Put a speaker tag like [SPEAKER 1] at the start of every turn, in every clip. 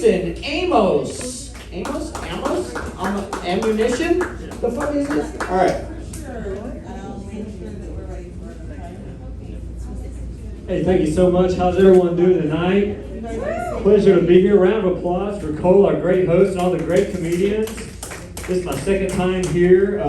[SPEAKER 1] Jason Amos. Amos? Ammunition? The fuck is this? All right.
[SPEAKER 2] Hey, thank you so much. How's everyone doing tonight? Pleasure to be here. Round of applause for Cole, our great host, and all the great comedians. This is my second time here.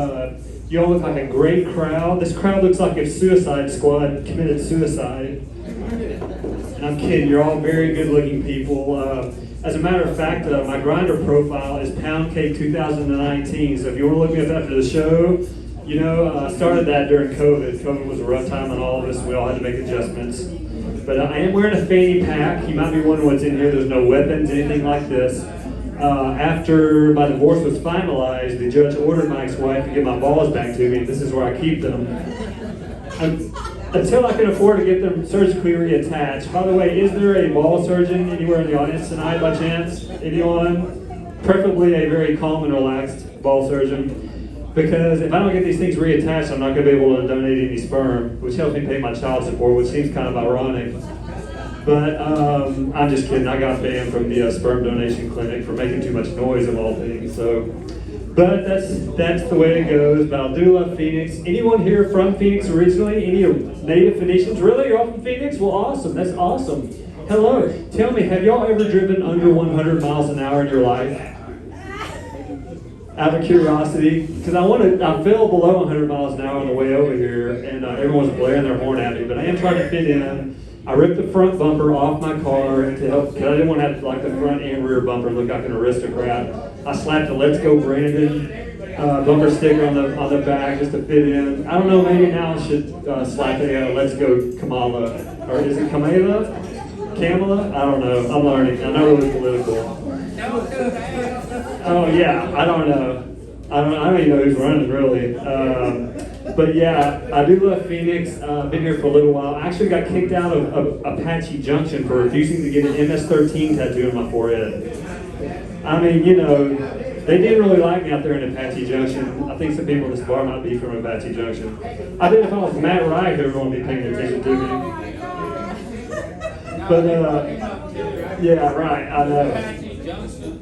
[SPEAKER 2] You all look like a great crowd. This crowd looks like if Suicide Squad committed suicide. And I'm kidding, you're all very good-looking people. As a matter of fact, my Grindr profile is PoundCake 2019, so if you want to look me up after the show, you know, I started that during COVID. COVID was a rough time on all of us. We all had to make adjustments. But I am wearing a fanny pack. You might be wondering what's in here. There's no weapons, anything like this. After my divorce was finalized, the judge ordered my ex-wife to give my balls back to me. This is where I keep them. Until I can afford to get them surgically reattached. By the way, is there a ball surgeon anywhere in the audience tonight by chance? Anyone? Preferably a very calm and relaxed ball surgeon. Because if I don't get these things reattached, I'm not going to be able to donate any sperm, which helps me pay my child support, which seems kind of ironic. But I'm just kidding. I got banned from the sperm donation clinic for making too much noise of all things. But that's the way it goes. But I do love Phoenix. Anyone here from Phoenix originally? Any native Phoenicians? Really? You're all from Phoenix? Well, awesome. That's awesome. Hello. Tell me, have y'all ever driven under 100 miles an hour in your life? Out of curiosity, because I fell below 100 miles an hour on the way over here, and everyone was blaring their horn at me, but I am trying to fit in. I ripped the front bumper off my car to help, because I didn't want to have like the front and rear bumper look like an aristocrat. I slapped a Let's Go Brandon bumper sticker on the back just to fit in. I don't know, maybe now I should slap a Let's Go Kamala, or is it Kamala? Kamala? I don't know, I'm learning, I'm not really political. Oh yeah, I don't know. I don't even know who's running really. But yeah, I do love Phoenix. I've been here for a little while. I actually got kicked out of Apache Junction for refusing to get an MS-13 tattoo on my forehead. I mean, you know, they didn't really like me out there in Apache Junction. I think some people in this bar might be from Apache Junction. I bet if I was Matt Wright, everyone would be paying attention to me. But yeah, right, I know.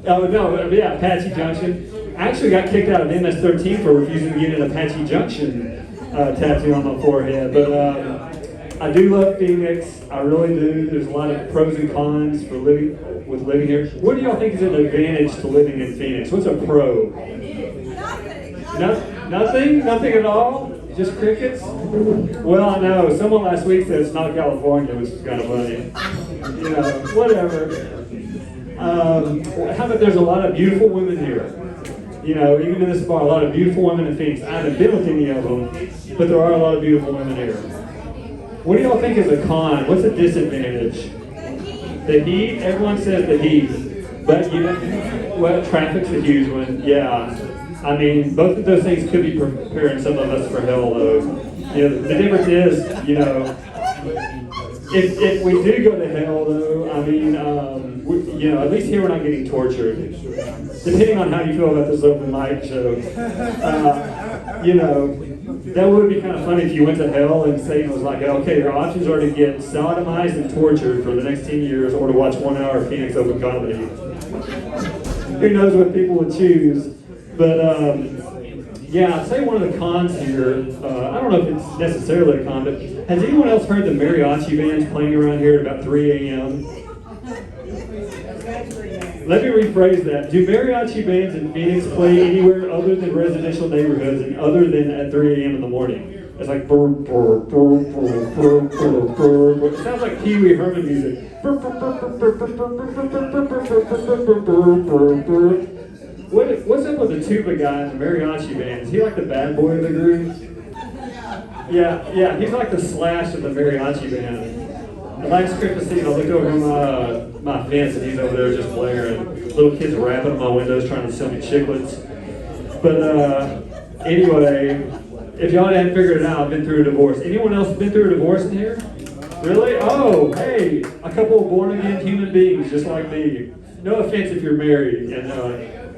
[SPEAKER 2] Oh no, yeah, Apache Junction. I actually got kicked out of MS-13 for refusing to get an Apache Junction tattoo on my forehead. But I do love Phoenix. I really do. There's a lot of pros and cons for living here. What do y'all think is an advantage to living in Phoenix? What's a pro? Nothing? Nothing at all? Just crickets? Well, I know. Someone last week said it's not California, which is kind of funny. You know, whatever. How about there's a lot of beautiful women here? You know, even in this bar, a lot of beautiful women in Phoenix. I haven't been with any of them, but there are a lot of beautiful women here. What do y'all think is a con? What's a disadvantage? The heat? Everyone says the heat. But, you know, well, traffic's a huge one. Yeah. I mean, both of those things could be preparing some of us for hell, though. You know, the difference is, you know, if we do go to hell, though, I mean, you know, at least here we're not getting tortured. Depending on how you feel about this open mic show. You know, that would be kind of funny if you went to hell and Satan was like, okay, your options are to get sodomized and tortured for the next 10 years or to watch 1 hour of Phoenix Open Comedy. Who knows what people would choose. But, yeah, I'd say one of the cons here, I don't know if it's necessarily a con, but has anyone else heard the mariachi bands playing around here at about 3 a.m.? Let me rephrase that. Do mariachi bands in Phoenix play anywhere other than residential neighborhoods and other than at 3 a.m. in the morning? It's like burr, burr, burr, burr, burr, burr, burr, burr. It sounds like Pee Wee Herman music. What's up with the tuba guy in the mariachi band? Is he like the bad boy of the group? Yeah, he's like the Slash of the mariachi band. And last Christmas Eve, I looked over my fence and he's over there just blaring. Little kids rapping on my windows trying to sell me chiclets. But anyway, if y'all hadn't figured it out, I've been through a divorce. Anyone else been through a divorce in here? Really? Oh, hey, a couple of born-again human beings just like me. No offense if you're married. And,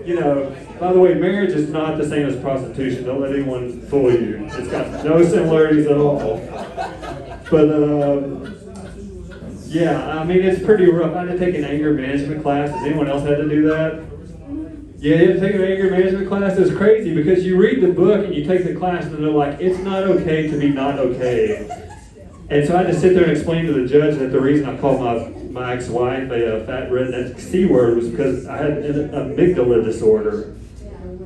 [SPEAKER 2] you know, by the way, marriage is not the same as prostitution. Don't let anyone fool you. It's got no similarities at all. But, Yeah, I mean, it's pretty rough. I had to take an anger management class. Has anyone else had to do that? Yeah, you had to take an anger management class. It's crazy because you read the book and you take the class and they're like, it's not okay to be not okay. And so I had to sit there and explain to the judge that the reason I called my ex-wife a fat redneck C word was because I had an amygdala disorder.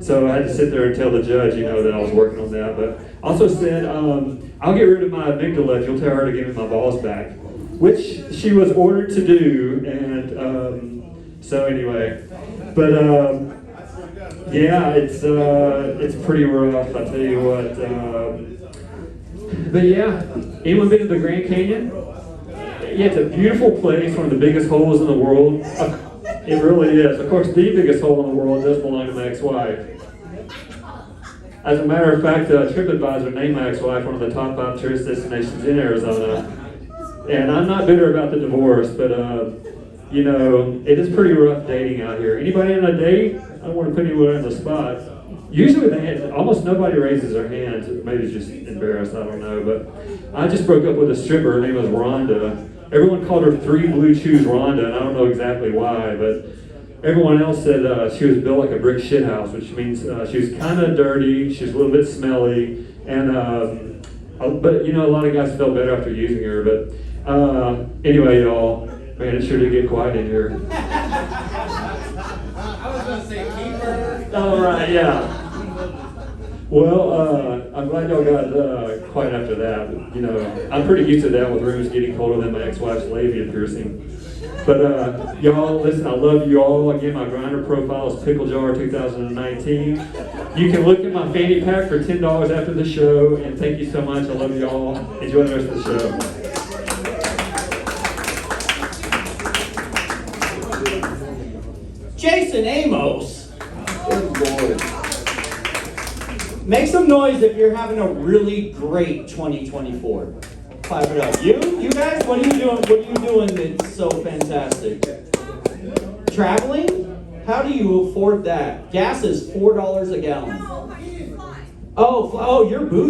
[SPEAKER 2] So I had to sit there and tell the judge, that I was working on that. But also said, I'll get rid of my amygdala if you'll tell her to give me my balls back, which she was ordered to do. And so anyway, but yeah, it's pretty rough. I tell you what. But yeah, anyone been to the Grand Canyon? Yeah, it's a beautiful place, one of the biggest holes in the world. It really is. Of course, the biggest hole in the world does belong to my ex-wife. As a matter of fact, TripAdvisor named my ex-wife one of the top 5 tourist destinations in Arizona. And I'm not bitter about the divorce, but it is pretty rough dating out here. Anybody on a date? I don't want to put anyone on the spot. Usually, almost nobody raises their hands. Maybe it's just embarrassed, I don't know. But I just broke up with a stripper. Her name was Rhonda. Everyone called her Three Blue Chews Rhonda, and I don't know exactly why, but everyone else said she was built like a brick shithouse, which means she was kind of dirty, she was a little bit smelly, and but a lot of guys felt better after using her. But anyway, y'all, man, it sure did get quiet in here.
[SPEAKER 3] I was gonna say keeper.
[SPEAKER 2] All right, yeah. Well, I'm glad y'all got quiet after that. But, I'm pretty used to that with rooms getting colder than my ex-wife's labia piercing. But y'all, listen, I love you all. Again, my Grindr profile is Picklejar 2019. You can look at my fanny pack for $10 after the show. And thank you so much. I love you all. Enjoy the rest of the show.
[SPEAKER 1] Jason Amos.
[SPEAKER 4] Good Lord.
[SPEAKER 1] Make some noise if you're having a really great 2024. Clap it up. You guys, what are you doing? What are you doing that's so fantastic? Traveling? How do you afford that? Gas is $4 a gallon. Oh, you're bougie.